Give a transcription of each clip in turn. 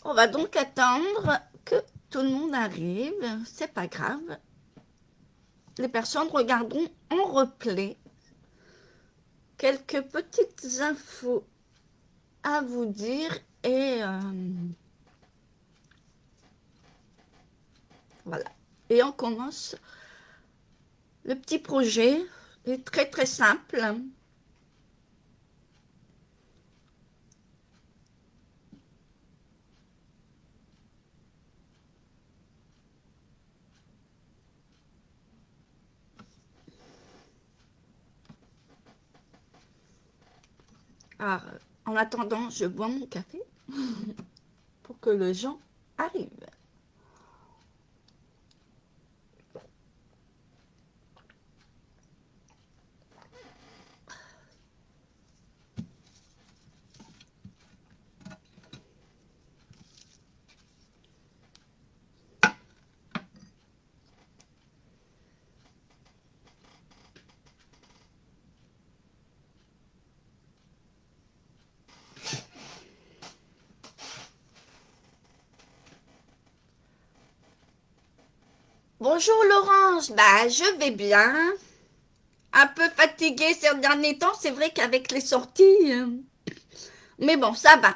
On va donc attendre que tout le monde arrive. C'est pas grave. Les personnes regarderont en replay quelques petites infos à vous dire et voilà. Et on commence le petit projet. Est très très simple. Alors, en attendant, je bois mon café pour que les gens arrivent. Bonjour Laurence, bah je vais bien. Un peu fatiguée ces derniers temps, c'est vrai qu'avec les sorties, mais bon, ça va.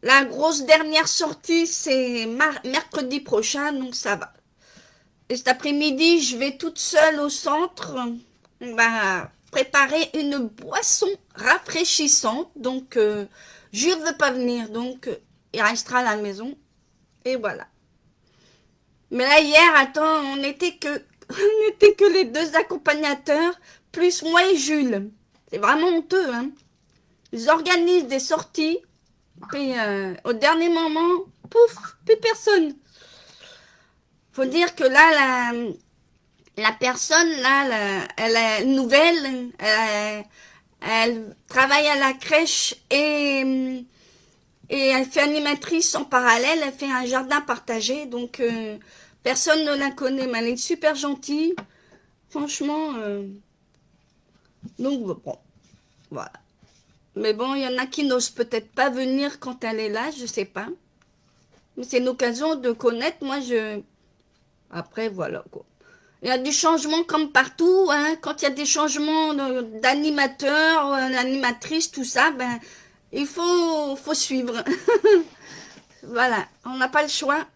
La grosse dernière sortie, c'est mercredi prochain, donc ça va. Et cet après-midi, je vais toute seule au centre bah, préparer une boisson rafraîchissante. Donc, Jules ne veut pas venir, donc il restera à la maison. Et voilà. Mais là, hier, attends, on était que les deux accompagnateurs, plus moi et Jules. C'est vraiment honteux, hein. Ils organisent des sorties, puis au dernier moment, pouf, plus personne. Faut dire que là, la personne, là, elle est nouvelle, elle travaille à la crèche et elle fait animatrice en parallèle, elle fait un jardin partagé, donc personne ne la connaît, mais elle est super gentille, franchement. Donc bon, voilà. Mais bon, il y en a qui n'osent peut-être pas venir quand elle est là, je sais pas. Mais c'est une occasion de connaître, moi je... Après, voilà quoi. Il y a du changement comme partout, hein. Quand il y a des changements d'animateur, d'animatrice, tout ça, ben, faut suivre. Voilà, on n'a pas le choix.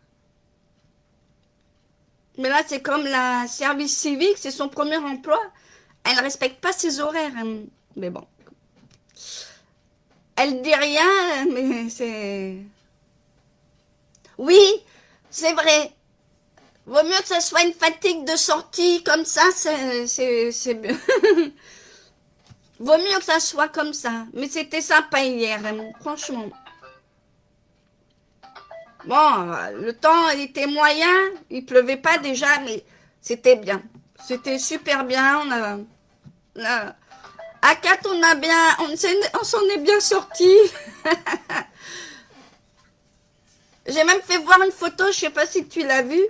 Mais là, c'est comme la service civique, c'est son premier emploi. Elle ne respecte pas ses horaires, hein. Mais bon. Elle dit rien, mais c'est... Oui, c'est vrai. Vaut mieux que ce soit une fatigue de sortie comme ça, c'est mieux. Vaut mieux que ça soit comme ça. Mais c'était sympa hier, hein, franchement. Bon, le temps il était moyen, il pleuvait pas déjà, mais c'était bien. C'était super bien. À 4, on a bien, on s'en est bien sorti. J'ai même fait voir une photo, je sais pas si tu l'as vue.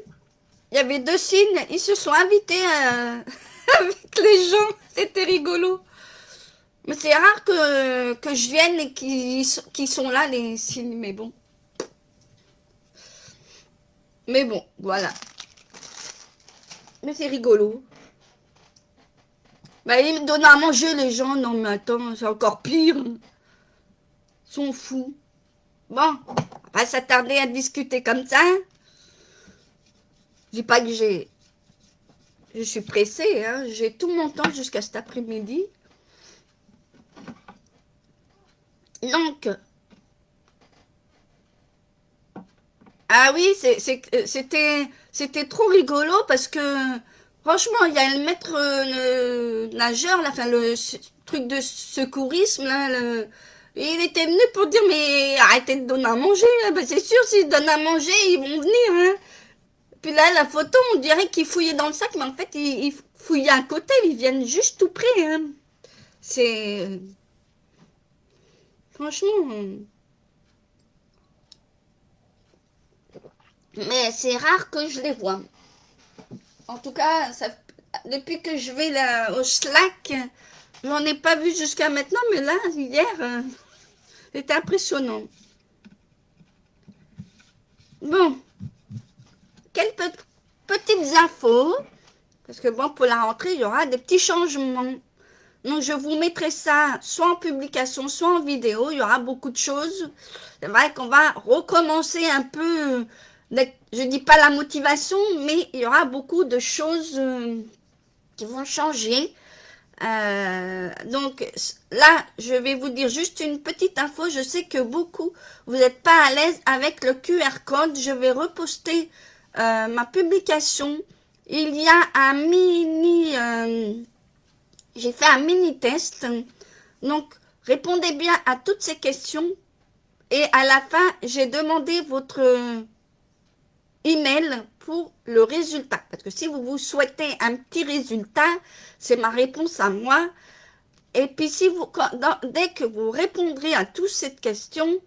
Il y avait deux signes, ils se sont invités avec les gens. C'était rigolo. Mais c'est rare que je vienne et qu'ils sont là, les signes. Mais bon. Mais bon, voilà. Mais c'est rigolo. Bah, ils me donnent à manger, les gens. Non, mais attends, c'est encore pire. Ils sont fous. Bon, on va s'attarder à discuter comme ça. Je dis pas que je suis pressée, hein. J'ai tout mon temps jusqu'à cet après-midi. Donc, ah oui, c'était trop rigolo parce que, franchement, il y a le maître nageur, là, enfin, truc de secourisme, là, il était venu pour dire, mais arrêtez de donner à manger. Ah ben, c'est sûr, s'ils donnent à manger, ils vont venir, hein. Puis là, la photo, on dirait qu'ils fouillaient dans le sac, mais en fait, ils fouillaient à côté, ils viennent juste tout près, hein. C'est... Franchement... Mais c'est rare que je les vois. En tout cas, ça, depuis que je vais là, au Slack, j'en ai pas vu jusqu'à maintenant, mais là, hier, c'était impressionnant. Bon, quelques petites infos. Parce que bon, pour la rentrée, il y aura des petits changements. Donc, je vous mettrai ça soit en publication, soit en vidéo. Il y aura beaucoup de choses. C'est vrai qu'on va recommencer un peu, je dis pas la motivation, mais il y aura beaucoup de choses qui vont changer. Donc là, je vais vous dire juste une petite info. Je sais que beaucoup, vous n'êtes pas à l'aise avec le QR code. Je vais reposter ma publication. Il y a un mini... j'ai fait un mini test. Donc, répondez bien à toutes ces questions. Et à la fin, j'ai demandé votre email pour le résultat. Parce que si vous souhaitez un petit résultat, c'est ma réponse à moi. Et puis, si vous, dès que vous répondrez à toutes ces questions,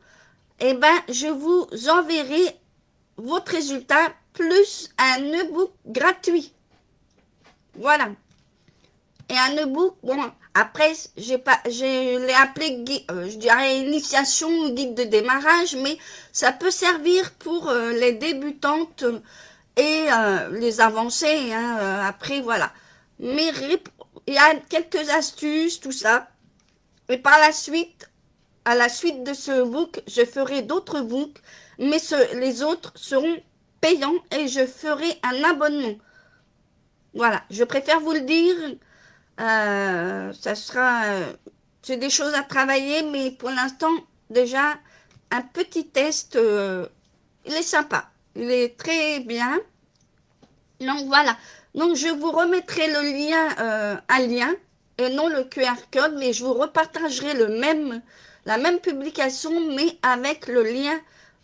eh ben, je vous enverrai votre résultat plus un e-book gratuit. Voilà. Et un e-book, bon, après, je l'ai appelé, je dirais, initiation ou guide de démarrage, mais ça peut servir pour les débutantes et les avancées. Hein, après, voilà. Mais il y a quelques astuces, tout ça. Et par la suite, à la suite de ce book, je ferai d'autres books, mais les autres seront payants et je ferai un abonnement. Voilà, je préfère vous le dire. Ça sera, c'est des choses à travailler, mais pour l'instant, déjà, un petit test, il est sympa, il est très bien. Donc voilà, donc je vous remettrai le lien, un lien, et non le QR code, mais je vous repartagerai la même publication, mais avec le lien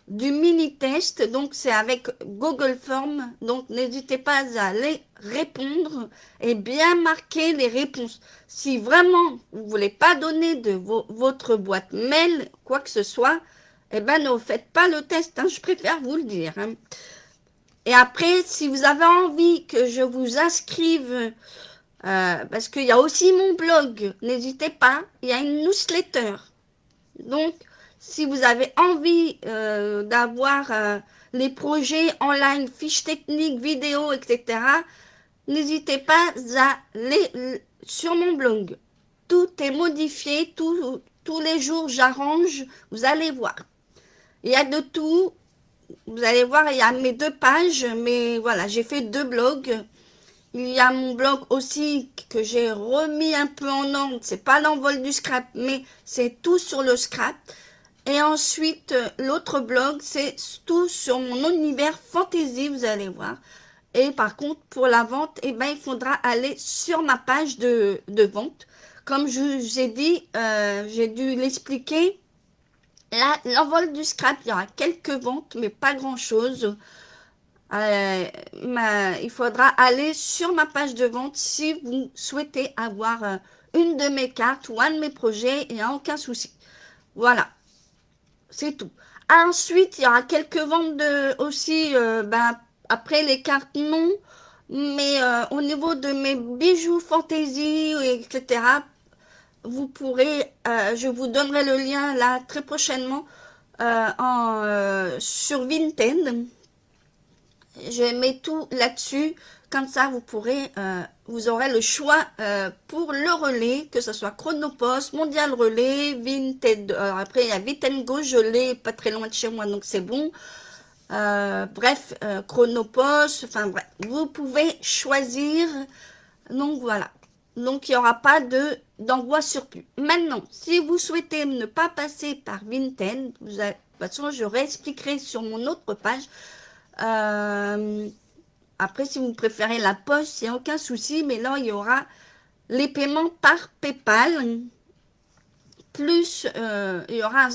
du mini-test. Donc c'est avec Google Form, donc n'hésitez pas à aller répondre et bien marquer les réponses. Si vraiment vous ne voulez pas donner de votre boîte mail, quoi que ce soit, eh ben ne faites pas le test, hein, je préfère vous le dire. Hein. Et après, si vous avez envie que je vous inscrive, parce qu'il y a aussi mon blog, n'hésitez pas, il y a une newsletter. Donc, si vous avez envie d'avoir les projets online, fiches techniques, vidéos, etc., n'hésitez pas à aller sur mon blog. Tout est modifié, tous les jours j'arrange, vous allez voir. Il y a de tout, vous allez voir, il y a mes 2 pages, mais voilà, j'ai fait 2 blogs. Il y a mon blog aussi que j'ai remis un peu en ordre. C'est pas l'envol du scrap, mais c'est tout sur le scrap. Et ensuite, l'autre blog, c'est tout sur mon univers fantasy, vous allez voir. Et par contre, pour la vente, eh ben, il faudra aller sur ma page de vente. Comme je vous ai dit, j'ai dû l'expliquer. Là, l'envol du scrap, il y aura quelques ventes, mais pas grand-chose. Il faudra aller sur ma page de vente si vous souhaitez avoir une de mes cartes ou un de mes projets, il n'y a aucun souci. Voilà, c'est tout. Ensuite, il y aura quelques ventes aussi, après les cartes, non, mais au niveau de mes bijoux fantaisie, etc., vous pourrez, je vous donnerai le lien là très prochainement sur Vinted. Je mets tout là-dessus, comme ça vous pourrez, vous aurez le choix pour le relais, que ce soit Chronopost, Mondial Relais, Vinted. Après il y a Vitengo, je l'ai pas très loin de chez moi, donc c'est bon. Bref, Chronopost, enfin bref, vous pouvez choisir. Donc voilà. Donc il n'y aura pas d'envoi surplus. Maintenant, si vous souhaitez ne pas passer par Vinted, de toute façon je réexpliquerai sur mon autre page. Euh, Après, si vous préférez la poste, il n'y a aucun souci, mais là, il y aura les paiements par PayPal, plus il y aura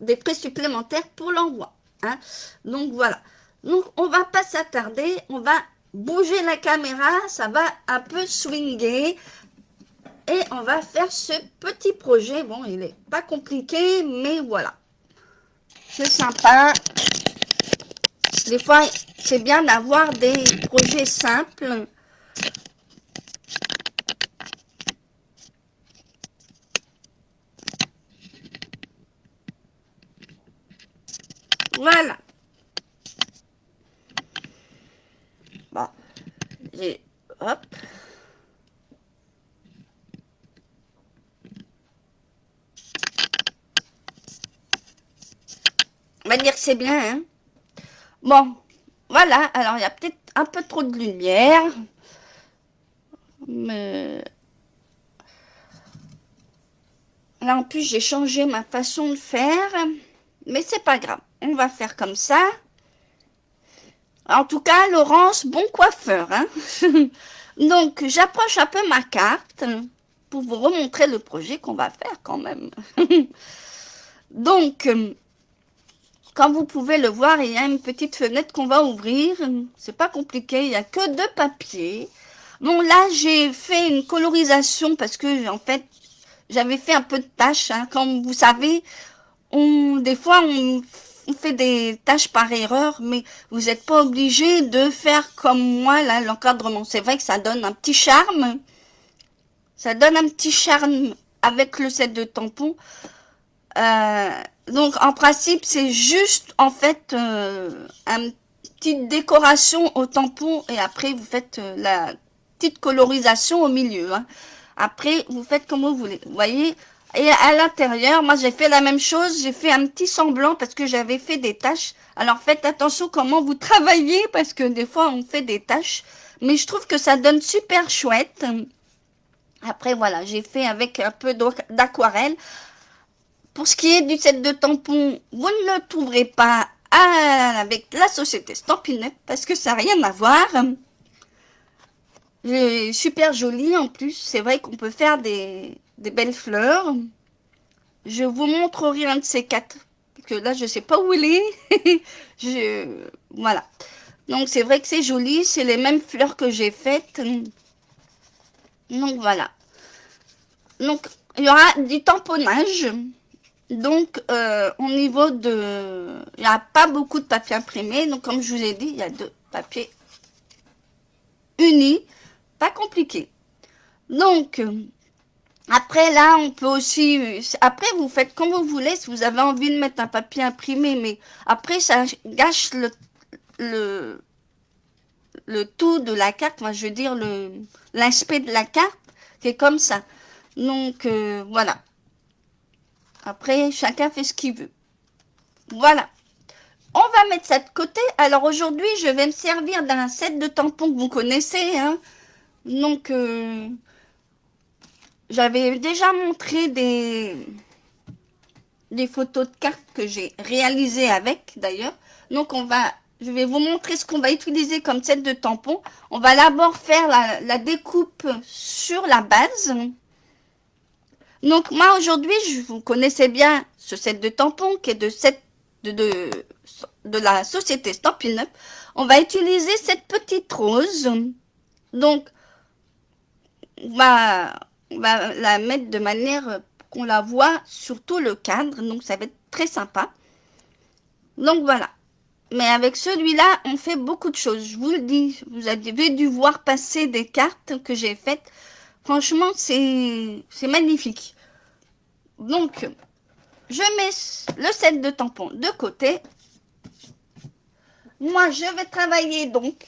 des frais supplémentaires pour l'envoi. Hein. Donc voilà. Donc on va pas s'attarder, on va bouger la caméra, ça va un peu swinguer et on va faire ce petit projet. Bon, il n'est pas compliqué, mais voilà. C'est sympa. Des fois, c'est bien d'avoir des projets simples. Voilà. On va dire que c'est bien, hein. Bon, voilà. Alors, il y a peut-être un peu trop de lumière. Mais là, en plus, j'ai changé ma façon de faire. Mais c'est pas grave. On va faire comme ça. En tout cas, Laurence, bon coiffeur, hein. Donc, j'approche un peu ma carte pour vous remontrer le projet qu'on va faire quand même. Donc, comme vous pouvez le voir, il y a une petite fenêtre qu'on va ouvrir. C'est pas compliqué, il n'y a que 2 papiers. Bon, là, j'ai fait une colorisation parce que, en fait, j'avais fait un peu de tâches, hein. Comme vous savez, des fois, on fait des tâches par erreur, mais vous n'êtes pas obligé de faire comme moi, là, l'encadrement. C'est vrai que ça donne un petit charme. Ça donne un petit charme avec le set de tampons. Euh, donc, en principe, c'est juste, en fait, une petite décoration au tampon et après, vous faites la petite colorisation au milieu, hein. Après, vous faites comme vous voulez. Vous voyez? Et à l'intérieur, moi, j'ai fait la même chose. J'ai fait un petit semblant parce que j'avais fait des tâches. Alors, faites attention comment vous travaillez parce que des fois, on fait des tâches. Mais je trouve que ça donne super chouette. Après, voilà, j'ai fait avec un peu d'aquarelle. Pour ce qui est du set de tampons, vous ne le trouverez pas avec la société Stampin' Up parce que ça n'a rien à voir. Super joli en plus. C'est vrai qu'on peut faire des belles fleurs. Je vous montrerai un de ces 4. Parce que là, je ne sais pas où il est. Voilà. Donc, c'est vrai que c'est joli. C'est les mêmes fleurs que j'ai faites. Donc, voilà. Donc, il y aura du tamponnage. Donc, au niveau de... Il n'y a pas beaucoup de papier imprimé. Donc, comme je vous ai dit, il y a 2 papiers unis. Pas compliqué. Donc, après, là, on peut aussi... Après, vous faites comme vous voulez. Si vous avez envie de mettre un papier imprimé. Mais après, ça gâche le, le tout de la carte. Moi, je veux dire, l'aspect de la carte qui est comme ça. Donc, voilà. Après, chacun fait ce qu'il veut. Voilà. On va mettre ça de côté. Alors aujourd'hui, je vais me servir d'un set de tampons que vous connaissez, hein. Donc, j'avais déjà montré des photos de cartes que j'ai réalisées avec, d'ailleurs. Donc, je vais vous montrer ce qu'on va utiliser comme set de tampons. On va d'abord faire la découpe sur la base. Donc, moi, aujourd'hui, vous connaissez bien ce set de tampons qui est de la société Stampin' Up. On va utiliser cette petite rose. Donc, on va la mettre de manière qu'on la voit sur tout le cadre. Donc, ça va être très sympa. Donc, voilà. Mais avec celui-là, on fait beaucoup de choses. Je vous le dis, vous avez dû voir passer des cartes que j'ai faites. Franchement, c'est magnifique. Donc, je mets le set de tampons de côté. Moi, je vais travailler donc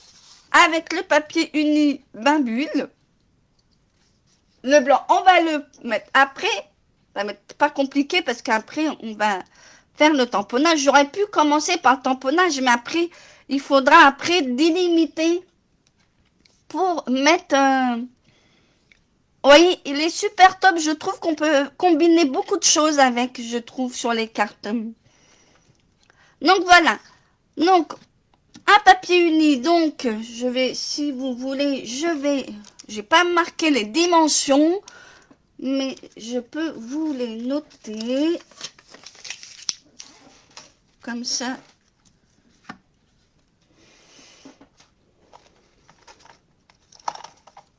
avec le papier uni Bimbule. Le blanc, on va le mettre après. Ça va être pas compliqué parce qu'après, on va faire le tamponnage. J'aurais pu commencer par le tamponnage, mais après, il faudra après délimiter pour mettre... Oui, il est super top. Je trouve qu'on peut combiner beaucoup de choses avec, je trouve, sur les cartes. Donc, voilà. Donc, un papier uni. Donc, je vais, si vous voulez, j'ai pas marqué les dimensions, mais je peux vous les noter. Comme ça.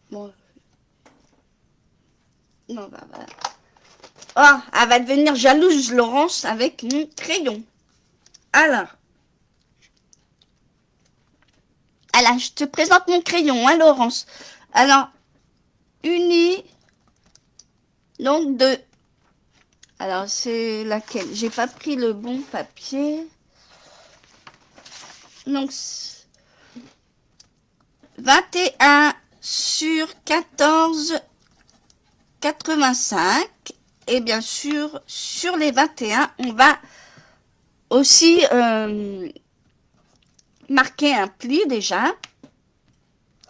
Bon. Non, bah, voilà. Oh, elle va devenir jalouse, Laurence, avec mon crayon. Alors, je te présente mon crayon, hein, Laurence. Alors, uni, donc de... Alors, c'est laquelle? J'ai pas pris le bon papier. Donc, 21 sur 14,85. Et bien sûr, sur les 21, on va aussi marquer un pli déjà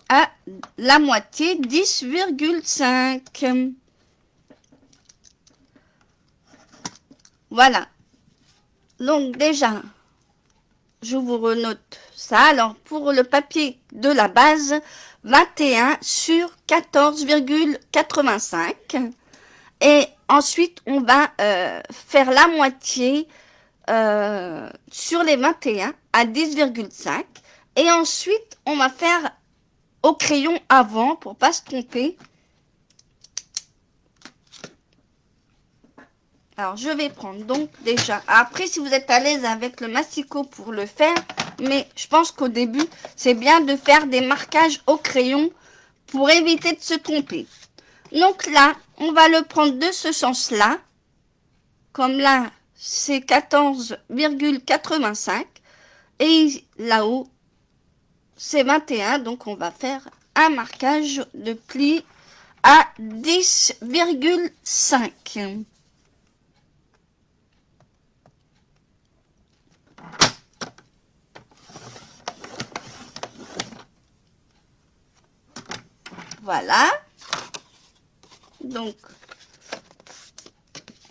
à la moitié 10,5. Voilà. Donc déjà, je vous renote ça. Alors pour le papier de la base, 21 sur 14,85. Et ensuite, on va faire la moitié sur les 21 à 10,5. Et ensuite, on va faire au crayon avant pour pas se tromper. Alors, je vais prendre donc déjà. Après, si vous êtes à l'aise avec le masticot pour le faire, mais je pense qu'au début, c'est bien de faire des marquages au crayon pour éviter de se tromper. Donc là, on va le prendre de ce sens-là. Comme là, c'est 14,85. Et là-haut, c'est 21. Donc, on va faire un marquage de pli à 10,5. Voilà. Donc,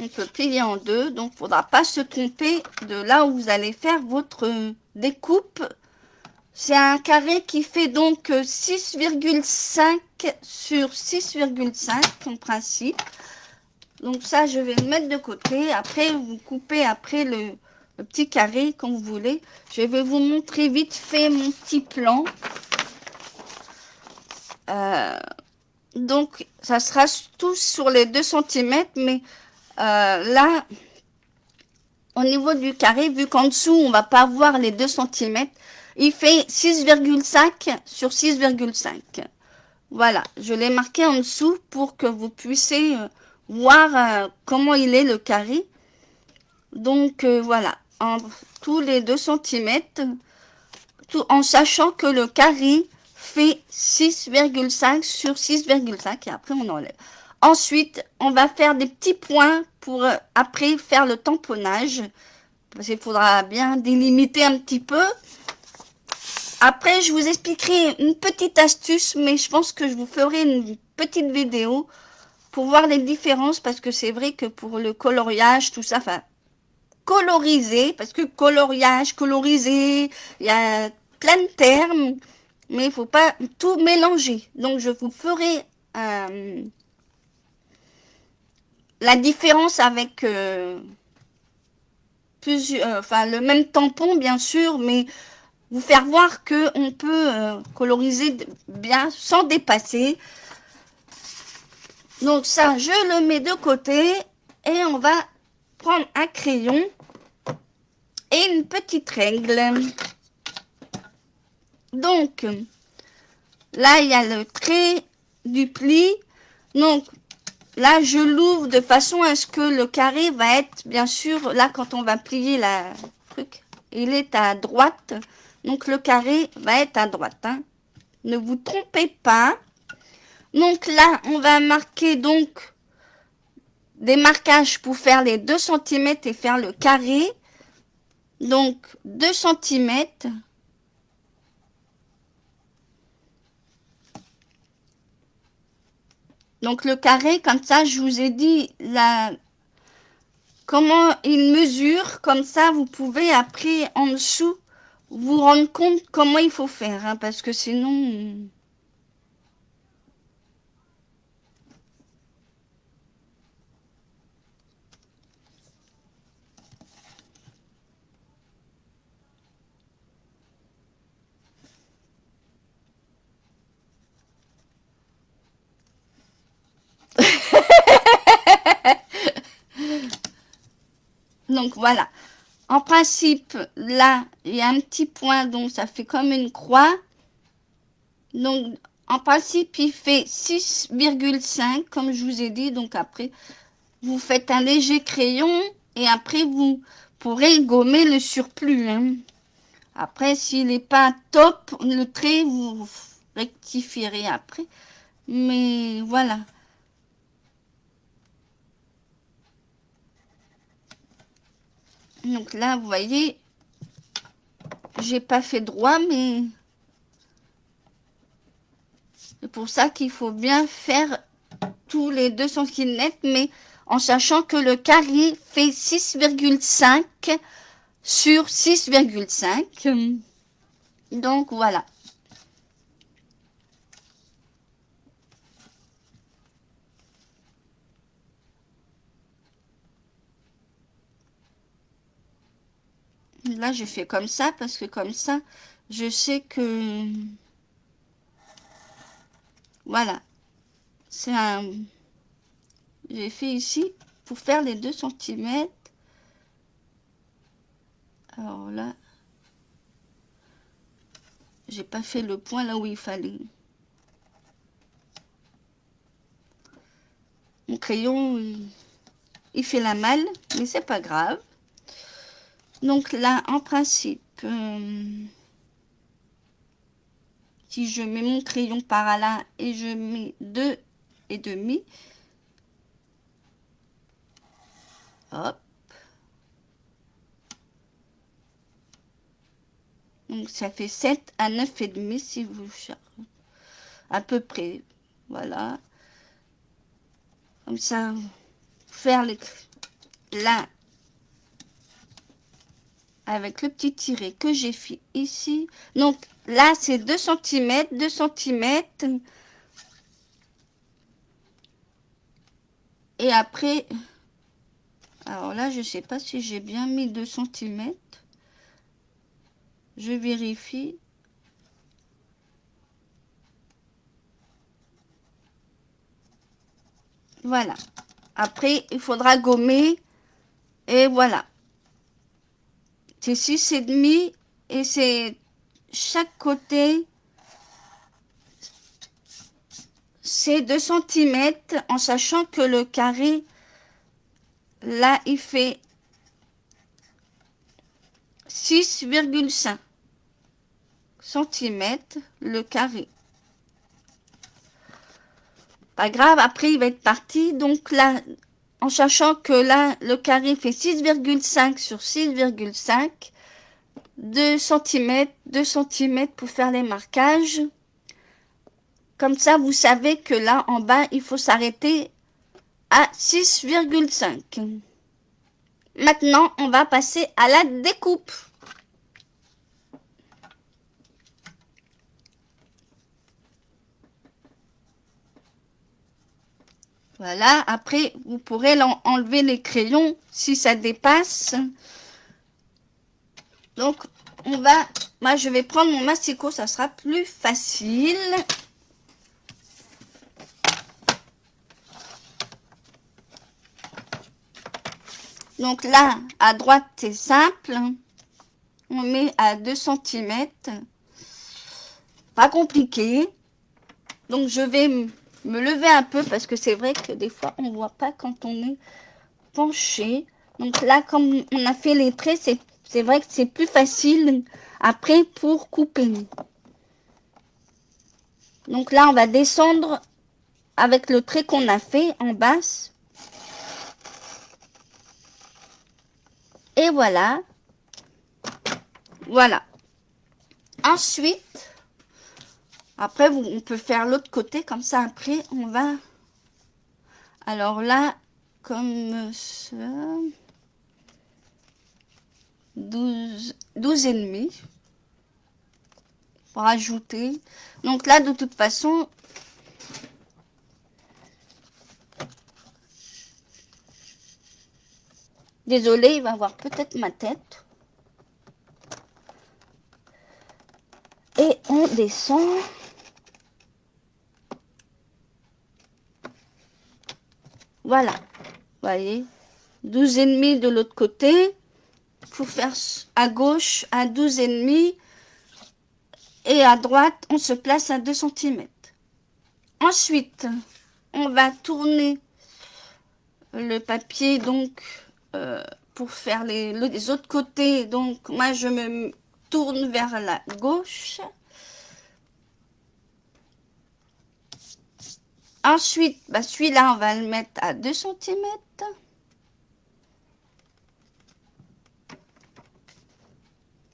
on peut plier en deux. Donc, il ne faudra pas se tromper de là où vous allez faire votre découpe. C'est un carré qui fait donc 6,5 sur 6,5 en principe. Donc ça, je vais le mettre de côté. Après, vous coupez après le petit carré comme vous voulez. Je vais vous montrer vite fait mon petit plan. Donc, ça sera tout sur les 2 cm. Mais là, au niveau du carré, vu qu'en dessous, on va pas voir les 2 cm, il fait 6,5 sur 6,5. Voilà, je l'ai marqué en dessous pour que vous puissiez voir comment il est le carré. Donc voilà, en tous les 2 cm, tout, en sachant que le carré fait 6,5 sur 6,5 et après on enlève. Ensuite, on va faire des petits points pour après faire le tamponnage. Parce qu'il faudra bien délimiter un petit peu. Après, je vous expliquerai une petite astuce, mais je pense que je vous ferai une petite vidéo pour voir les différences, parce que c'est vrai que pour le coloriage, tout ça, enfin, coloriser, parce que coloriage, coloriser, il y a plein de termes, mais il ne faut pas tout mélanger. Donc, je vous ferai la différence avec enfin, le même tampon, bien sûr, mais vous faire voir que on peut coloriser bien sans dépasser. Donc ça, je le mets de côté et on va prendre un crayon et une petite règle. Donc là, il y a le trait du pli. Donc là, je l'ouvre de façon à ce que le carré va être, bien sûr, là quand on va plier la truc, il est à droite. Donc le carré va être à droite. Hein. Ne vous trompez pas. Donc là, on va marquer donc des marquages pour faire les 2 cm et faire le carré. Donc 2 cm. Donc le carré, comme ça, je vous ai dit comment il mesure. Comme ça, vous pouvez après en dessous vous rendre compte comment il faut faire. Hein, parce que sinon... Donc voilà. En principe, là, il y a un petit point, donc ça fait comme une croix. Donc, en principe, il fait 6,5, comme je vous ai dit. Donc après, vous faites un léger crayon et après, vous pourrez gommer le surplus. Hein. Après, s'il n'est pas top, le trait, vous rectifierez après. Mais voilà. Donc là, vous voyez, j'ai pas fait droit, mais c'est pour ça qu'il faut bien faire tous les 2 cm, mais en sachant que le carré fait 6,5 sur 6,5. Donc voilà. Là, je fais comme ça parce que comme ça, je sais que... Voilà. C'est un... J'ai fait ici pour faire les 2 cm. Alors là, j'ai pas fait le point là où il fallait. Mon crayon, il fait la malle, mais c'est pas grave. Donc là, en principe, si je mets mon crayon par là et je mets 2,5, hop. Donc ça fait 7 à 9,5 si vous cherchez. À peu près. Voilà. Comme ça, faire les, là, avec le petit tiret que j'ai fait ici. Donc là, c'est 2 cm, 2 cm. Et après, alors là, je ne sais pas si j'ai bien mis 2 cm. Je vérifie. Voilà. Après, il faudra gommer. Et voilà. C'est 6,5 et c'est chaque côté, c'est 2 cm en sachant que le carré, là, il fait 6,5 cm le carré. Pas grave, après il va être parti. Donc là, en sachant que là, le carré fait 6,5 sur 6,5, 2 cm, 2 cm pour faire les marquages. Comme ça, vous savez que là, en bas, il faut s'arrêter à 6,5. Maintenant, on va passer à la découpe. Voilà, après, vous pourrez enlever les crayons si ça dépasse. Donc, moi, je vais prendre mon masticot, ça sera plus facile. Donc là, à droite, c'est simple. On met à 2 cm. Pas compliqué. Donc, je vais me lever un peu parce que c'est vrai que des fois, on ne voit pas quand on est penché. Donc là, comme on a fait les traits, c'est vrai que c'est plus facile après pour couper. Donc là, on va descendre avec le trait qu'on a fait en basse. Et voilà. Voilà. Ensuite, après, on peut faire l'autre côté. Comme ça, après, on va... Alors là, comme ça... 12,5 pour ajouter. Donc là, de toute façon... Désolée, il va voir peut-être ma tête. Et on descend. Voilà. Vous voyez. 12,5 de l'autre côté. Il faut faire à gauche à 12,5. Et à droite, on se place à 2 cm. Ensuite, on va tourner le papier donc pour faire les autres côtés. Donc, moi, je me tourne vers la gauche. Ensuite, celui-là, on va le mettre à 2 cm.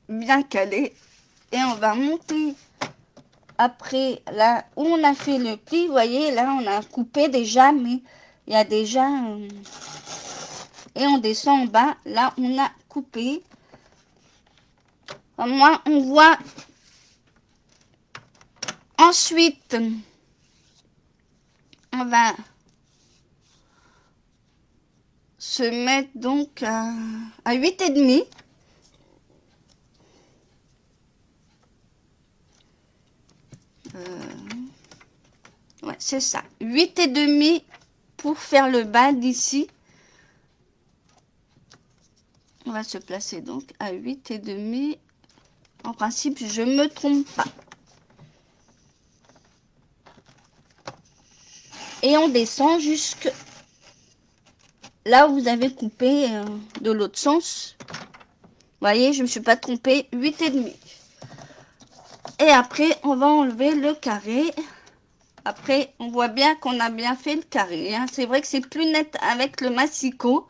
bien calé. Et on va monter après, là où on a fait le pli, vous voyez, là on a coupé déjà, mais il y a déjà... et on descend en bas, là on a coupé. Au moins on voit. Ensuite, on va se mettre donc à 8,5. Ouais, c'est ça. 8,5 pour faire le bas d'ici. On va se placer donc à 8,5. En principe, je ne me trompe pas. Et on descend jusque là où vous avez coupé de l'autre sens. Vous voyez, je ne me suis pas trompée. 8,5. Et après, on va enlever le carré. Après, on voit bien qu'on a bien fait le carré. Hein. C'est vrai que c'est plus net avec le massicot.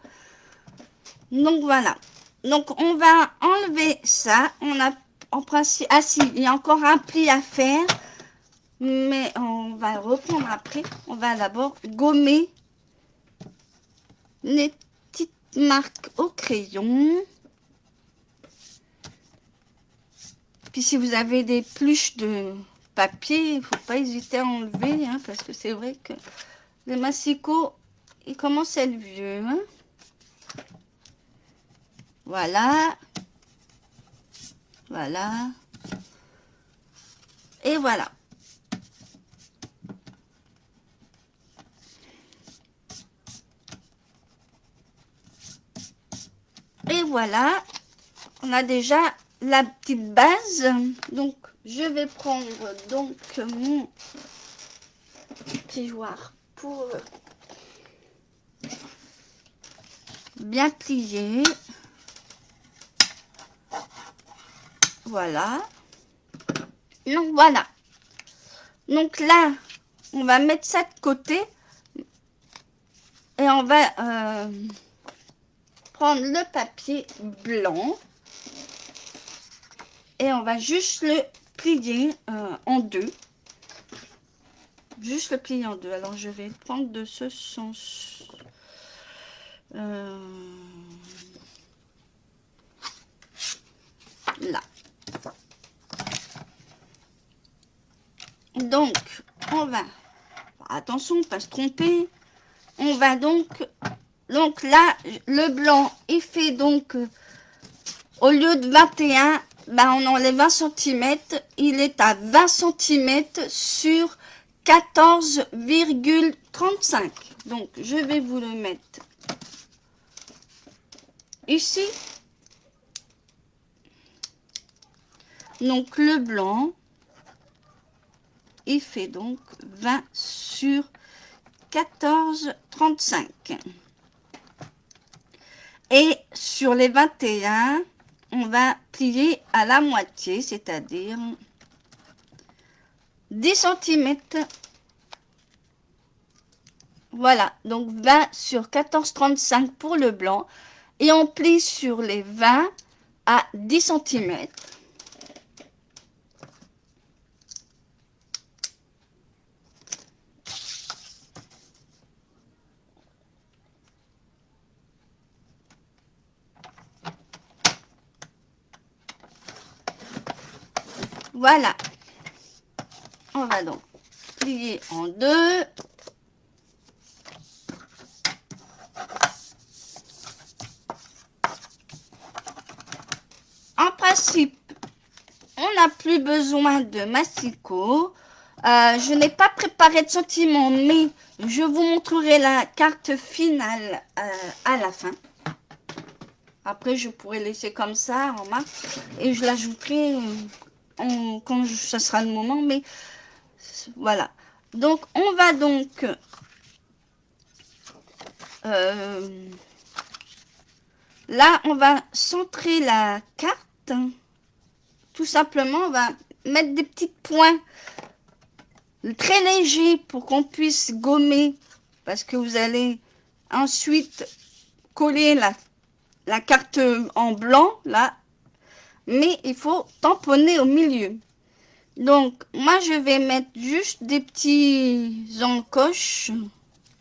Donc voilà. Donc on va enlever ça. On a en principe... Ah si, il y a encore un pli à faire. Mais on va reprendre après. On va d'abord gommer les petites marques au crayon. Puis si vous avez des pluches de papier, il ne faut pas hésiter à enlever. Hein, parce que c'est vrai que les massicots, ils commencent à être vieux. Hein. Voilà. Voilà. Et voilà. Et voilà. On a déjà la petite base. Donc, je vais prendre donc mon pigeoir pour bien plier. Voilà. Donc, voilà. Donc là, on va mettre ça de côté. Et on va prendre le papier blanc. Et on va juste le plier en deux. Juste le plier en deux. Alors, je vais prendre de ce sens. Là. Donc, on va... Attention, pas se tromper. On va donc là, le blanc, il fait donc... au lieu de 21, ben on enlève 20 cm. Il est à 20 cm sur 14,35. Donc, je vais vous le mettre ici. Donc, le blanc, il fait donc 20 sur 14,35. Et sur les 21, on va plier à la moitié, c'est-à-dire 10 cm. Voilà, donc 20 sur 14,35 pour le blanc. Et on plie sur les 20 à 10 cm. Voilà. On va donc plier en deux. En principe, on n'a plus besoin de massicot. Je n'ai pas préparé de sentiment, mais je vous montrerai la carte finale à la fin. Après, je pourrais laisser comme ça en marque et je l'ajouterai quand ça sera le moment. Mais voilà. Donc, on va donc là, on va centrer la carte. Tout simplement, on va mettre des petits points très légers pour qu'on puisse gommer. Parce que vous allez ensuite coller la carte en blanc, là. mais il faut tamponner au milieu. Donc, moi, je vais mettre juste des petits encoches.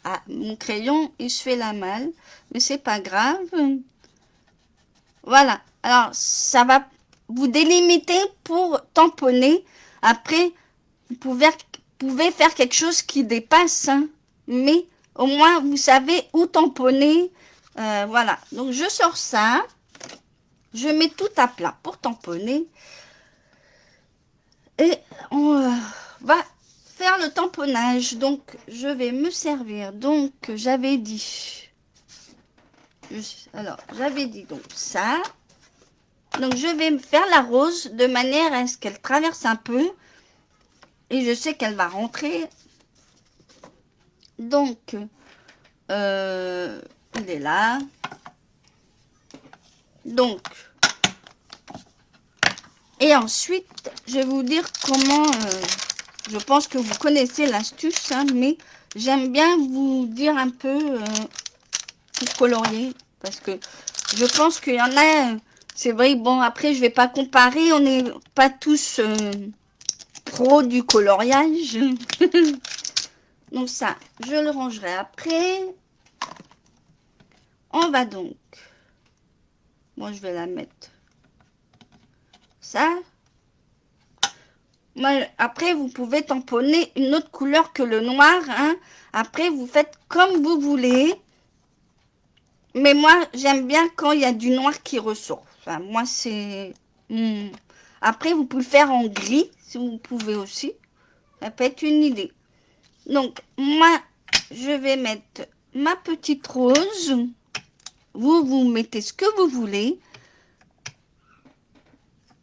Ah, mon crayon, il se fait la malle, mais c'est pas grave. Voilà. Alors, ça va vous délimiter pour tamponner. Après, vous pouvez faire quelque chose qui dépasse, hein, mais au moins, vous savez où tamponner. Voilà. Donc, je sors ça. Je mets tout à plat pour tamponner. Et on va faire le tamponnage. Donc, je vais me servir. Donc, j'avais dit... Alors, j'avais dit donc ça. Donc, je vais me faire la rose de manière à ce qu'elle traverse un peu. Et je sais qu'elle va rentrer. Donc, il est là. Donc, et ensuite, je vais vous dire comment... je pense que vous connaissez l'astuce, hein, mais j'aime bien vous dire un peu pour colorier. Parce que je pense qu'il y en a... C'est vrai, bon, après, je vais pas comparer. On n'est pas tous pros du coloriage. Donc ça, je le rangerai après. On va donc... Moi, je vais la mettre... Ça. Moi, après, vous pouvez tamponner une autre couleur que le noir. Hein. Après, vous faites comme vous voulez. Mais moi, j'aime bien quand il y a du noir qui ressort. Enfin, moi, c'est... Après, vous pouvez le faire en gris, si vous pouvez aussi. Ça peut être une idée. Donc, moi, je vais mettre ma petite rose. Vous mettez ce que vous voulez.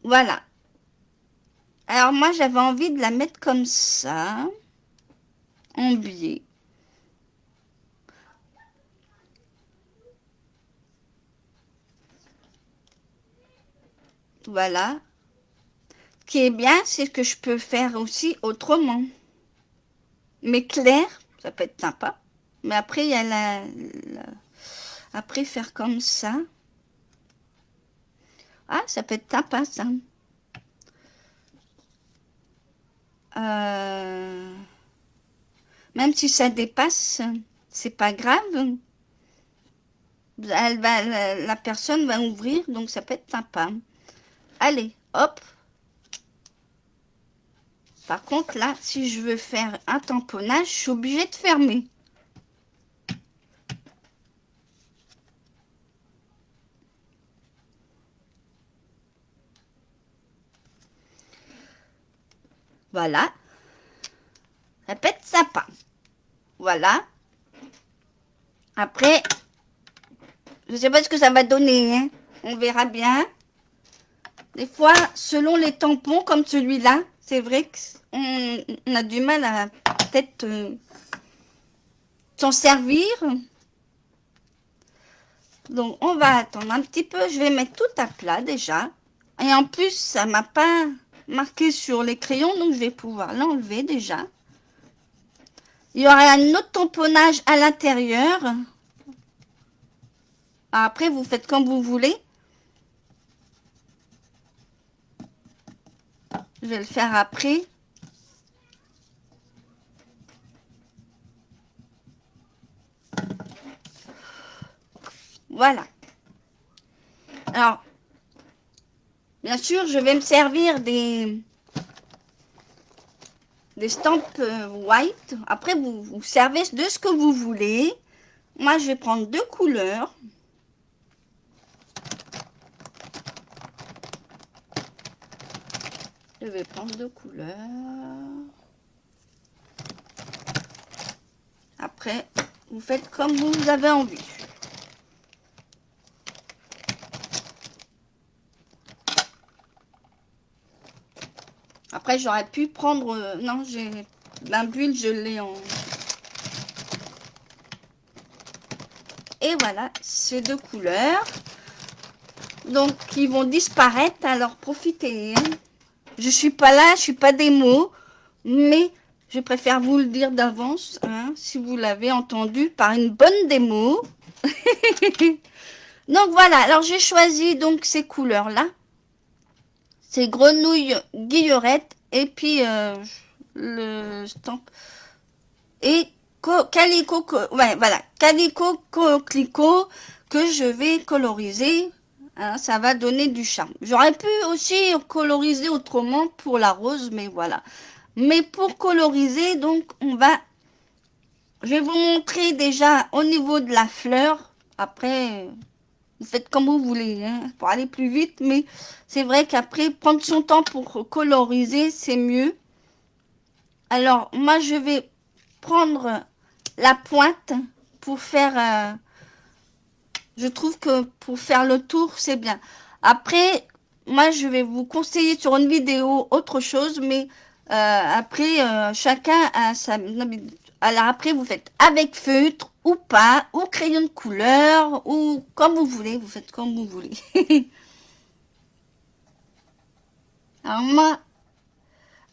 Voilà. Alors, moi, j'avais envie de la mettre comme ça. En biais. Voilà. Ce qui est bien, c'est que je peux faire aussi autrement. Mais clair, ça peut être sympa. Mais après, il y a après, faire comme ça. Ah, ça peut être sympa, ça. Même si ça dépasse, c'est pas grave. La personne va ouvrir, donc ça peut être sympa. Allez, hop. Par contre, là, si je veux faire un tamponnage, je suis obligée de fermer. Voilà. Ça peut être sympa. Voilà. Après, je ne sais pas ce que ça va donner. Hein. On verra bien. Des fois, selon les tampons comme celui-là, c'est vrai qu'on a du mal à peut-être s'en servir. Donc, on va attendre un petit peu. Je vais mettre tout à plat déjà. Et en plus, ça ne m'a pas marqué sur les crayons, donc je vais pouvoir l'enlever déjà. Il y aura un autre tamponnage à l'intérieur. Après, vous faites comme vous voulez. Je vais le faire après. Voilà. Alors, bien sûr, je vais me servir des stamps white. Après, vous servez de ce que vous voulez. Moi, je vais prendre 2 couleurs. Je vais prendre 2 couleurs. Après, vous faites comme vous avez envie. Après, j'aurais pu prendre... non, j'ai la bulle, je l'ai en... Et voilà, ces 2 couleurs. Donc, ils vont disparaître, alors profitez. Hein. Je suis pas là, je suis pas démo, mais je préfère vous le dire d'avance, hein, si vous l'avez entendu par une bonne démo. Donc voilà, alors j'ai choisi donc ces couleurs-là. C'est grenouille guillerette et puis le stamp et calico, ouais, voilà, calico coquelicot que je vais coloriser. Hein, ça va donner du charme. J'aurais pu aussi coloriser autrement pour la rose, mais voilà. Mais pour coloriser, donc, je vais vous montrer déjà au niveau de la fleur. Après, vous faites comme vous voulez, hein, pour aller plus vite, mais c'est vrai qu'après, prendre son temps pour coloriser, c'est mieux. Alors, moi, je vais prendre la pointe pour faire... je trouve que pour faire le tour, c'est bien. Après, moi, je vais vous conseiller sur une vidéo autre chose, mais après, chacun a sa... Alors après, vous faites avec feutre ou pas, ou crayon de couleur, ou comme vous voulez, vous faites comme vous voulez. Alors moi,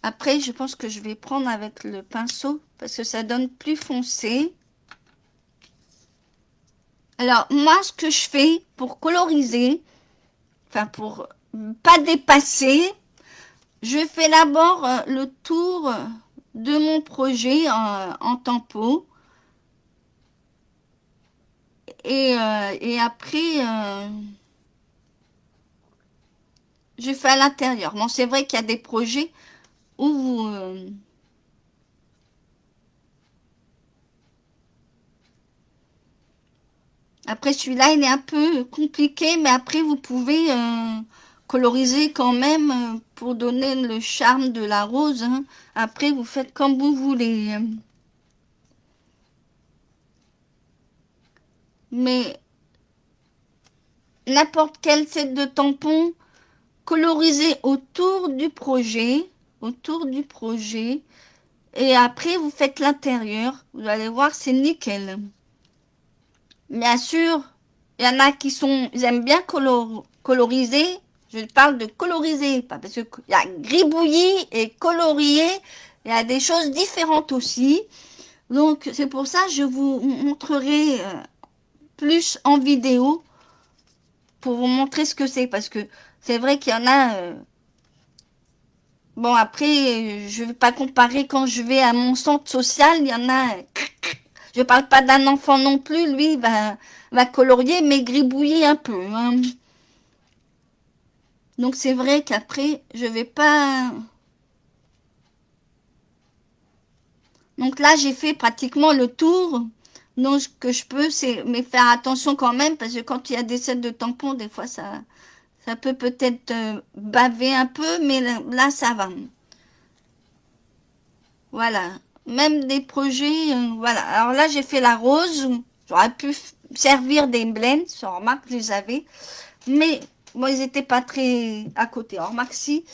après, je pense que je vais prendre avec le pinceau, parce que ça donne plus foncé. Alors, moi, ce que je fais pour coloriser, enfin pour pas dépasser, je fais d'abord le tour de mon projet en tempo. Et après, je fais à l'intérieur. Bon, c'est vrai qu'il y a des projets où après, celui-là, il est un peu compliqué, mais après, vous pouvez coloriser quand même pour donner le charme de la rose. Hein. Après, vous faites comme vous voulez. Mais n'importe quel set de tampons, colorisé autour du projet, et après, vous faites l'intérieur. Vous allez voir, c'est nickel. Bien sûr, il y en a ils aiment bien coloriser. Je parle de coloriser, pas parce que il y a gribouillis et colorier. Il y a des choses différentes aussi. Donc, c'est pour ça que je vous montrerai plus en vidéo pour vous montrer ce que c'est. Parce que c'est vrai qu'il y en a... bon, après, je ne vais pas comparer quand je vais à mon centre social. Il y en a... je parle pas d'un enfant non plus. Lui, va colorier, mais gribouiller un peu. Hein. Donc c'est vrai qu'après, je vais pas... Donc là, j'ai fait pratiquement le tour. Donc ce que je peux, c'est mais faire attention quand même, parce que quand il y a des sets de tampons, des fois, ça peut peut-être baver un peu, mais là, ça va. Voilà. Même des projets, voilà. Alors là, j'ai fait la rose. J'aurais pu servir des blends, sur remarque, je les avais. Mais bon, ils n'étaient pas très à côté. Alors, maxi.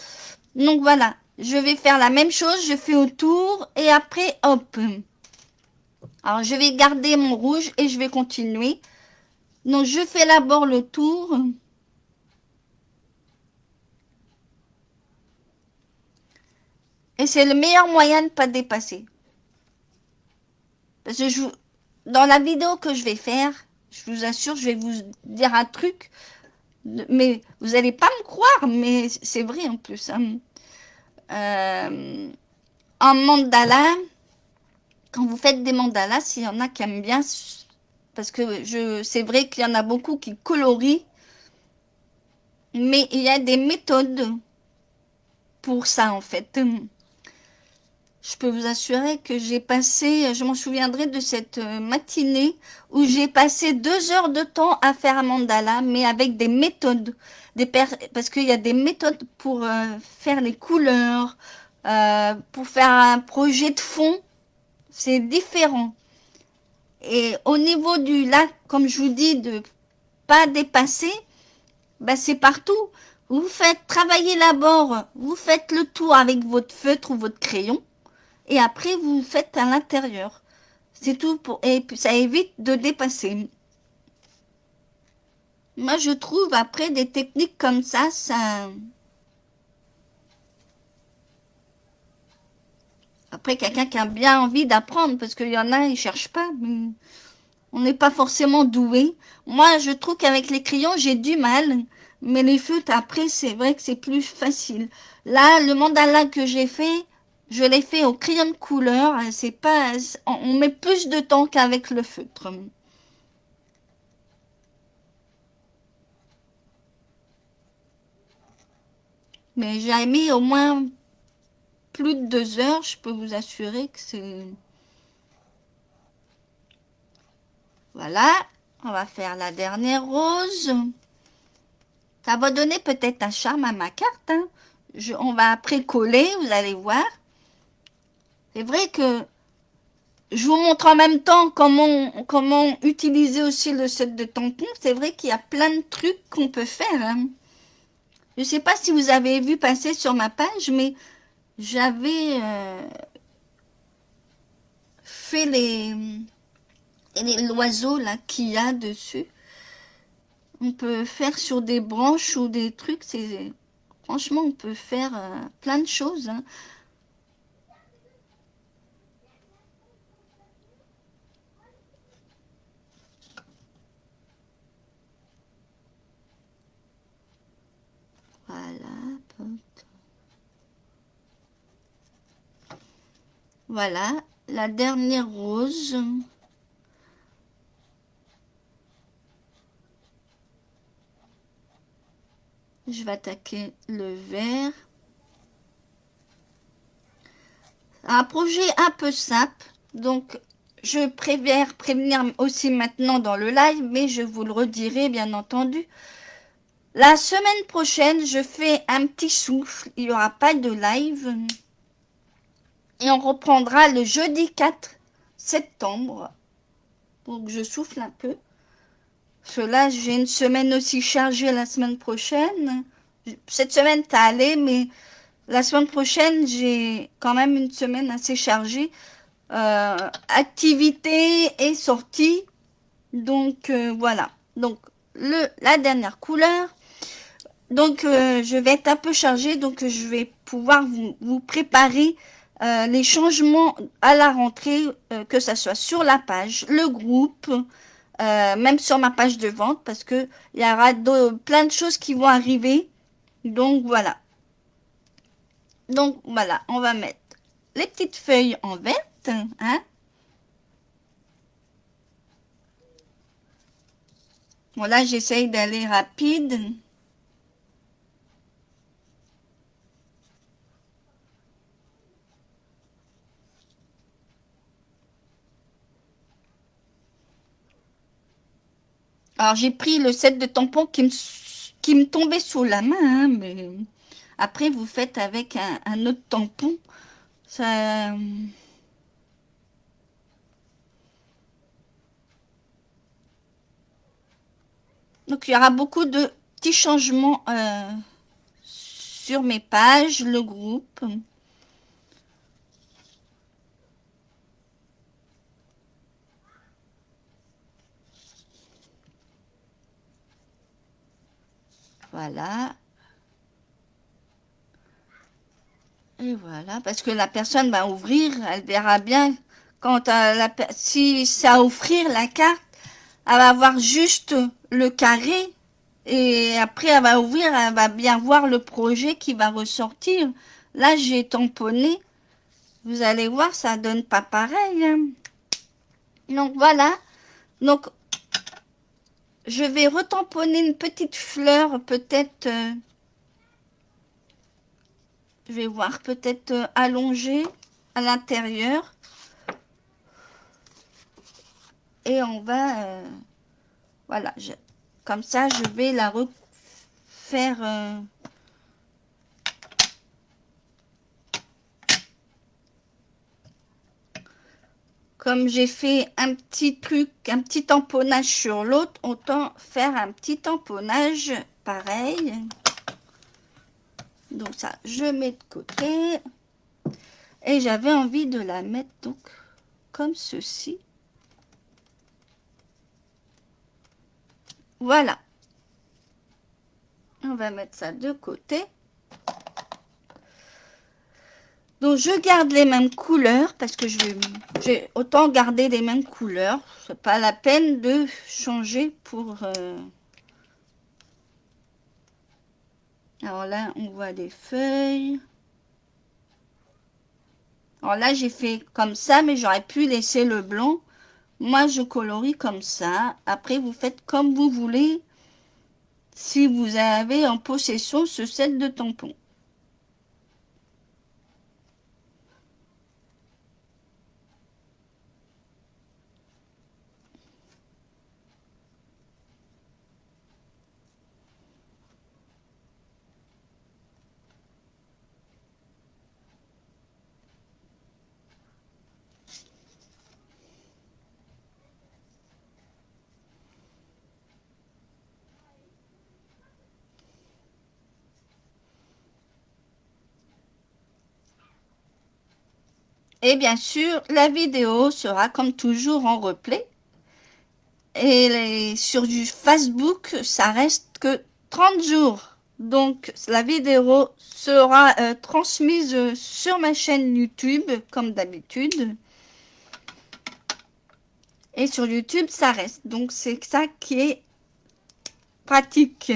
Donc voilà, je vais faire la même chose, je fais autour et après, hop. Alors, je vais garder mon rouge et je vais continuer. Donc, je fais d'abord le tour. Et c'est le meilleur moyen de ne pas dépasser. Parce que dans la vidéo que je vais faire, je vous assure, je vais vous dire un truc. Mais vous n'allez pas me croire, mais c'est vrai en plus. Hein. En mandala, quand vous faites des mandalas, s'il y en a qui aiment bien, parce que c'est vrai qu'il y en a beaucoup qui colorient, mais il y a des méthodes pour ça en fait. Je peux vous assurer que je m'en souviendrai de cette matinée où j'ai passé 2 heures de temps à faire un mandala, mais avec des méthodes, parce qu'il y a des méthodes pour faire les couleurs, pour faire un projet de fond, c'est différent. Et au niveau du lac, comme je vous dis, de pas dépasser, ben c'est partout. Vous faites travailler d'abord, vous faites le tour avec votre feutre ou votre crayon, et après vous faites à l'intérieur. C'est tout et puis ça évite de dépasser. Moi je trouve après des techniques comme ça. Après quelqu'un qui a bien envie d'apprendre, parce qu'il y en a, ils cherchent pas, mais on n'est pas forcément doué. Moi je trouve qu'avec les crayons j'ai du mal. Mais les feutres, après, c'est vrai que c'est plus facile. Là, le mandala que j'ai fait, je l'ai fait au crayon de couleur. C'est pas, on met plus de temps qu'avec le feutre. Mais j'ai mis au moins plus de 2 heures. Je peux vous assurer que c'est... Voilà. On va faire la dernière rose. Ça va donner peut-être un charme à ma carte, hein. On va après coller, vous allez voir. C'est vrai que je vous montre en même temps comment utiliser aussi le set de tampons. C'est vrai qu'il y a plein de trucs qu'on peut faire, hein. Je ne sais pas si vous avez vu passer sur ma page, mais j'avais fait l'oiseau là qu'il y a dessus. On peut faire sur des branches ou des trucs. Franchement, on peut faire plein de choses, hein. Voilà. Voilà. La dernière rose. Je vais attaquer le vert. Un projet un peu simple. Donc, je préfère prévenir aussi maintenant dans le live, mais je vous le redirai bien entendu. La semaine prochaine, je fais un petit souffle. Il n'y aura pas de live. Et on reprendra le jeudi 4 septembre. Donc, je souffle un peu. Parce que là, j'ai une semaine aussi chargée la semaine prochaine. Cette semaine, ça allait, mais la semaine prochaine, j'ai quand même une semaine assez chargée. Activité et sortie. Donc, voilà. Donc, la dernière couleur. Donc, je vais être un peu chargée. Donc, je vais pouvoir vous préparer les changements à la rentrée, que ça soit sur la page, le groupe, même sur ma page de vente, parce que il y aura plein de choses qui vont arriver. Donc, voilà. Donc, voilà. On va mettre les petites feuilles en verte, hein. Bon, là, j'essaye d'aller rapide. Alors, j'ai pris le set de tampons qui me tombait sous la main, hein, mais après, vous faites avec un autre tampon. Ça... Donc, il y aura beaucoup de petits changements sur mes pages, le groupe. Voilà. Et voilà, parce que la personne va ouvrir, elle verra bien quand si ça ouvrir la carte, elle va voir juste le carré et après elle va ouvrir, elle va bien voir le projet qui va ressortir. Là, j'ai tamponné. Vous allez voir, ça donne pas pareil, hein. Donc voilà. Donc je vais retamponner une petite fleur, peut-être. Je vais voir peut-être allongée à l'intérieur. Et on va, voilà, comme ça, je vais la refaire. Comme j'ai fait un petit truc, un petit tamponnage sur l'autre, autant faire un petit tamponnage pareil. Donc ça, je mets de côté. Et j'avais envie de la mettre donc comme ceci. Voilà. On va mettre ça de côté. Donc je garde les mêmes couleurs parce que j'ai autant garder les mêmes couleurs. C'est pas la peine de changer pour... Alors là, on voit des feuilles. Alors là, j'ai fait comme ça, mais j'aurais pu laisser le blanc. Moi, je colorie comme ça. Après, vous faites comme vous voulez si vous avez en possession ce set de tampons. Et bien sûr, la vidéo sera comme toujours en replay. Et sur du Facebook, ça reste que 30 jours. Donc, la vidéo sera transmise sur ma chaîne YouTube, comme d'habitude. Et sur YouTube, ça reste. Donc, c'est ça qui est pratique.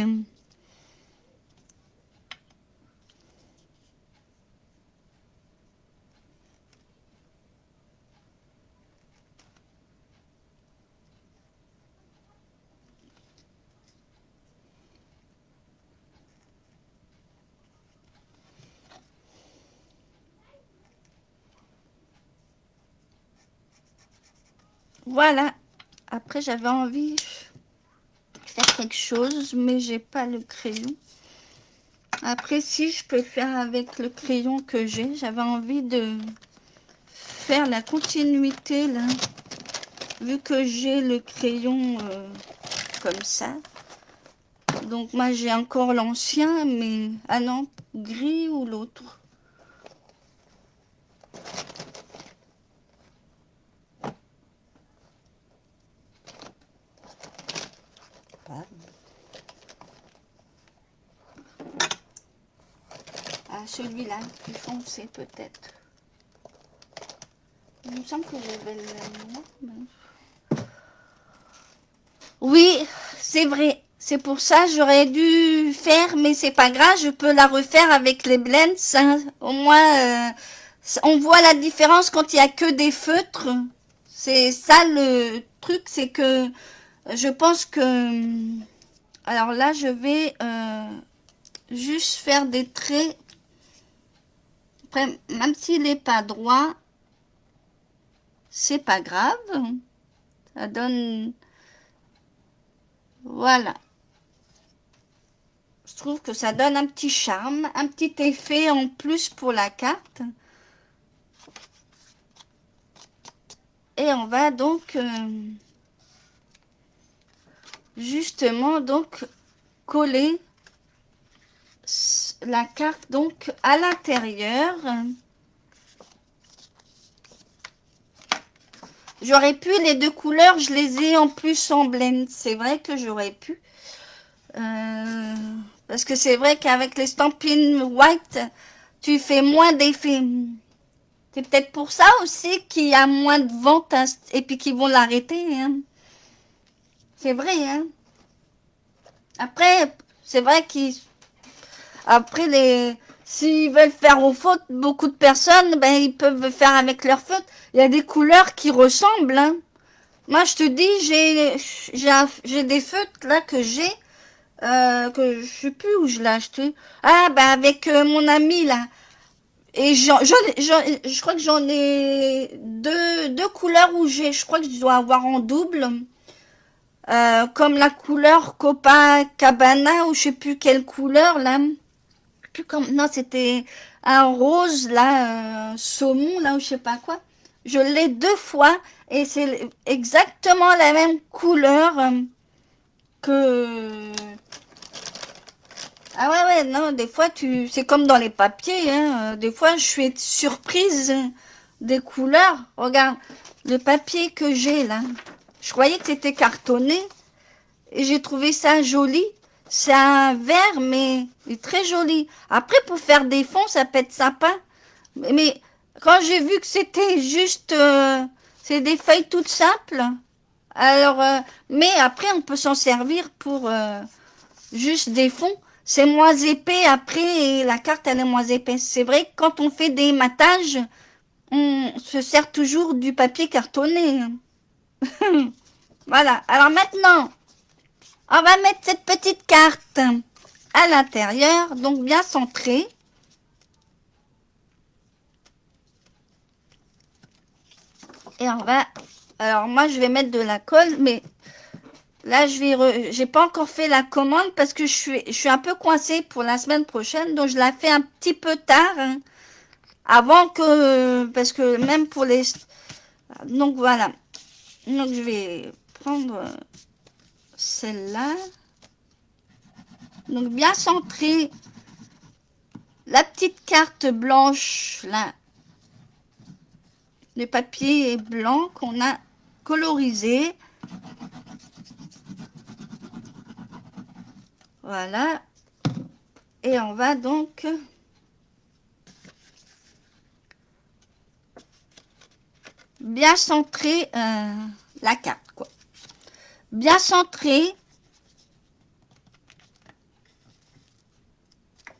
Voilà. Après, j'avais envie de faire quelque chose, mais j'ai pas le crayon. Après, si je peux faire avec le crayon que j'ai, j'avais envie de faire la continuité là. Vu que j'ai le crayon comme ça. Donc moi j'ai encore l'ancien, mais ah non, gris ou l'autre. Ah, celui-là, plus foncé peut-être. Il me semble que j'avais le même. Oui, c'est vrai. C'est pour ça j'aurais dû faire, mais c'est pas grave, je peux la refaire avec les blends. Hein. Au moins, on voit la différence quand il y a que des feutres. C'est ça le truc, c'est que je pense que... Alors là, je vais juste faire des traits. Après, même s'il n'est pas droit, c'est pas grave. Ça donne... Voilà. Je trouve que ça donne un petit charme, un petit effet en plus pour la carte. Et on va donc justement donc coller la carte donc à l'intérieur. J'aurais pu, les deux couleurs, je les ai en plus en blend. C'est vrai que j'aurais pu. Parce que c'est vrai qu'avec les Stampin' White, tu fais moins d'effets. C'est peut-être pour ça aussi qu'il y a moins de ventes et puis qu'ils vont l'arrêter. Hein. C'est vrai. Hein. Après, c'est vrai qu'ils... Après, s'ils veulent faire aux fautes, beaucoup de personnes, ben, ils peuvent faire avec leurs fautes. Il y a des couleurs qui ressemblent. Hein. Moi, je te dis, j'ai des feutres là que j'ai. Que je sais plus où je l'ai acheté. Ah, bah avec mon ami là. Et je crois que j'en ai deux couleurs où je crois que je dois avoir en double. Comme la couleur Copacabana ou je sais plus quelle couleur là. Plus comme, non, c'était un rose là, saumon là ou je sais pas quoi. Je l'ai deux fois et c'est exactement la même couleur que ah ouais, ouais, non, des fois, c'est comme dans les papiers, hein. Des fois, je suis surprise des couleurs. Regarde, le papier que j'ai là. Je croyais que c'était cartonné et j'ai trouvé ça joli. C'est un vert, mais il est très joli. Après, pour faire des fonds, ça peut être sympa. Mais quand j'ai vu que c'était juste... c'est des feuilles toutes simples. Alors, mais après, on peut s'en servir pour juste des fonds. c'est moins épais après et la carte elle est moins épaisse. C'est vrai que quand on fait des matages, on se sert toujours du papier cartonné. Voilà. Alors maintenant, on va mettre cette petite carte à l'intérieur, donc bien centrée. Et on va... Alors moi, je vais mettre de la colle, mais là, j'ai pas encore fait la commande parce que je suis un peu coincée pour la semaine prochaine, donc je la fais un petit peu tard, hein, avant que... Parce que même pour les... Donc voilà. Donc je vais prendre celle-là. Donc bien centrée. La petite carte blanche, là, le papier blanc qu'on a colorisé. Voilà. Et on va donc bien centrer la carte, quoi. Bien centrer.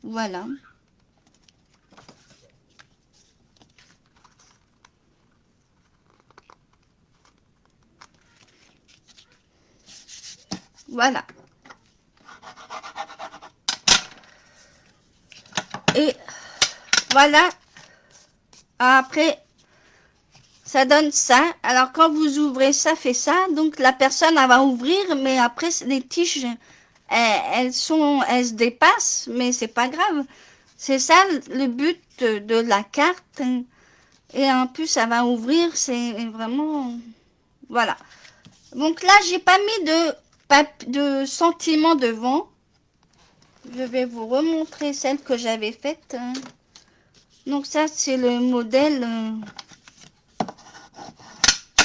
Voilà. Voilà. Et voilà. Après, ça donne ça. Alors, quand vous ouvrez, ça fait ça. Donc, la personne, elle va ouvrir, mais après, les tiges, elles se dépassent, mais c'est pas grave. C'est ça le but de la carte. Et en plus, ça va ouvrir, c'est vraiment... Voilà. Donc là, j'ai pas mis de sentiment devant. Je vais vous remontrer celle que j'avais faite. Donc ça, c'est le modèle.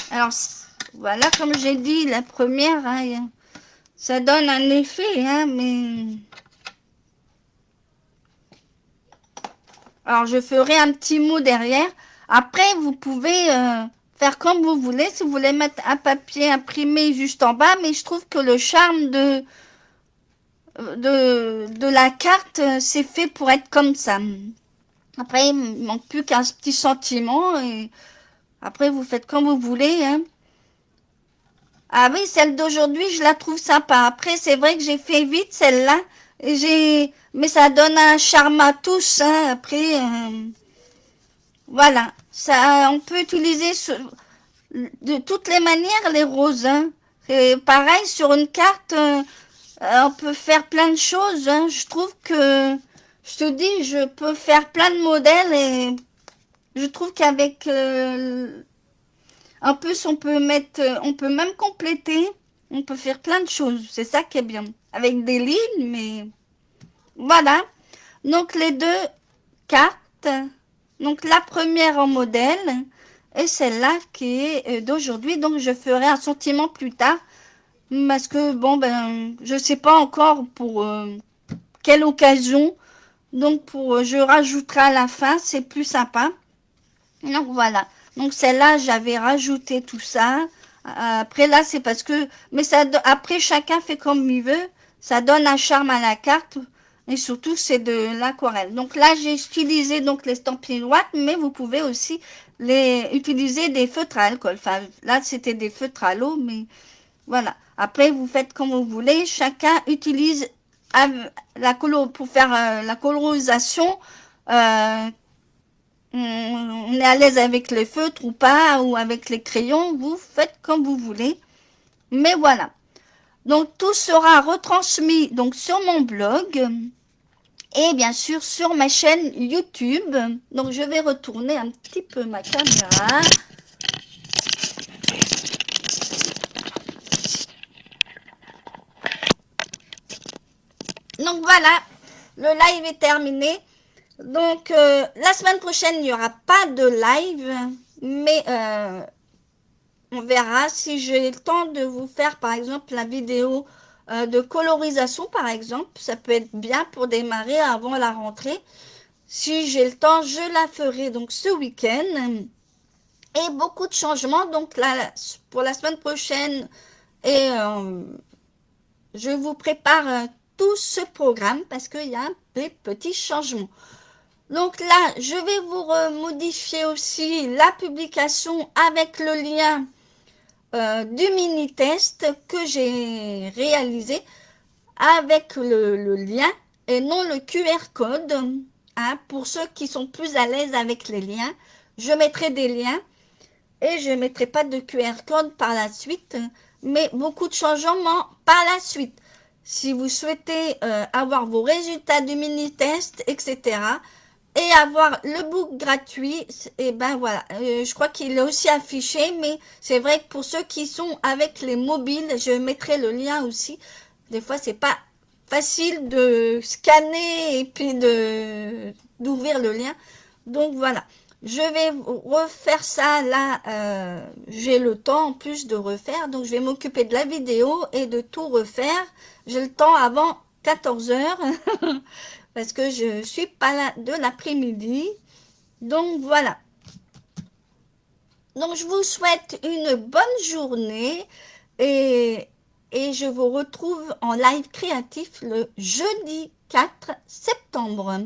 Alors, voilà, comme j'ai dit, la première, hein, ça donne un effet, hein, mais... Alors, je ferai un petit mot derrière. Après, vous pouvez faire comme vous voulez. Si vous voulez mettre un papier imprimé juste en bas, mais je trouve que le charme de la carte, c'est fait pour être comme ça. Après, il ne manque plus qu'un petit sentiment. Et après, vous faites comme vous voulez. Hein. Ah oui, celle d'aujourd'hui, je la trouve sympa. Après, c'est vrai que j'ai fait vite celle-là. Mais ça donne un charme à tous. Hein. Après, voilà. Ça, on peut utiliser de toutes les manières les roses. Hein. Et pareil, sur une carte, on peut faire plein de choses. Hein. Je trouve que, je te dis, je peux faire plein de modèles et je trouve qu'avec en plus, on peut même compléter, on peut faire plein de choses. C'est ça qui est bien. Avec des lignes, mais voilà. Donc, les deux cartes. Donc, la première en modèle et celle-là qui est d'aujourd'hui. Donc, je ferai un sentiment plus tard. Parce que, bon, ben, je sais pas encore pour quelle occasion. Donc, je rajouterai à la fin. C'est plus sympa. Donc voilà. Donc celle-là, j'avais rajouté tout ça. Après là, c'est parce que, mais ça, après chacun fait comme il veut. Ça donne un charme à la carte et surtout c'est de l'aquarelle. Donc là, j'ai utilisé donc les Stampin' mais vous pouvez aussi utiliser des feutres à alcool. Enfin, là c'était des feutres à l'eau, mais voilà. Après, vous faites comme vous voulez. Chacun utilise pour faire la colorisation. Euh, on est à l'aise avec les feutres ou pas, ou avec les crayons, vous faites comme vous voulez. Mais voilà. Donc tout sera retransmis donc sur mon blog et bien sûr sur ma chaîne YouTube. Donc je vais retourner un petit peu ma caméra. Donc voilà, le live est terminé. Donc la semaine prochaine, il n'y aura pas de live, mais on verra si j'ai le temps de vous faire par exemple la vidéo de colorisation par exemple. Ça peut être bien pour démarrer avant la rentrée. Si j'ai le temps, je la ferai donc ce week-end. Et beaucoup de changements donc là pour la semaine prochaine. Et je vous prépare tout ce programme parce qu'il y a des petits changements. Donc là, je vais vous modifier aussi la publication avec le lien du mini-test que j'ai réalisé avec le lien et non le QR code. Hein, pour ceux qui sont plus à l'aise avec les liens, je mettrai des liens et je ne mettrai pas de QR code par la suite, mais beaucoup de changements par la suite. Si vous souhaitez avoir vos résultats du mini-test, etc., et avoir le book gratuit, et ben voilà, je crois qu'il est aussi affiché, mais c'est vrai que pour ceux qui sont avec les mobiles, je mettrai le lien aussi. Des fois, c'est pas facile de scanner et puis d'ouvrir le lien. Donc voilà, je vais refaire ça là, j'ai le temps en plus de refaire, donc je vais m'occuper de la vidéo et de tout refaire. J'ai le temps avant 14 heures. Parce que je suis pas là de l'après-midi. Donc voilà. Donc je vous souhaite une bonne journée et, et je vous retrouve en live créatif le jeudi 4 septembre.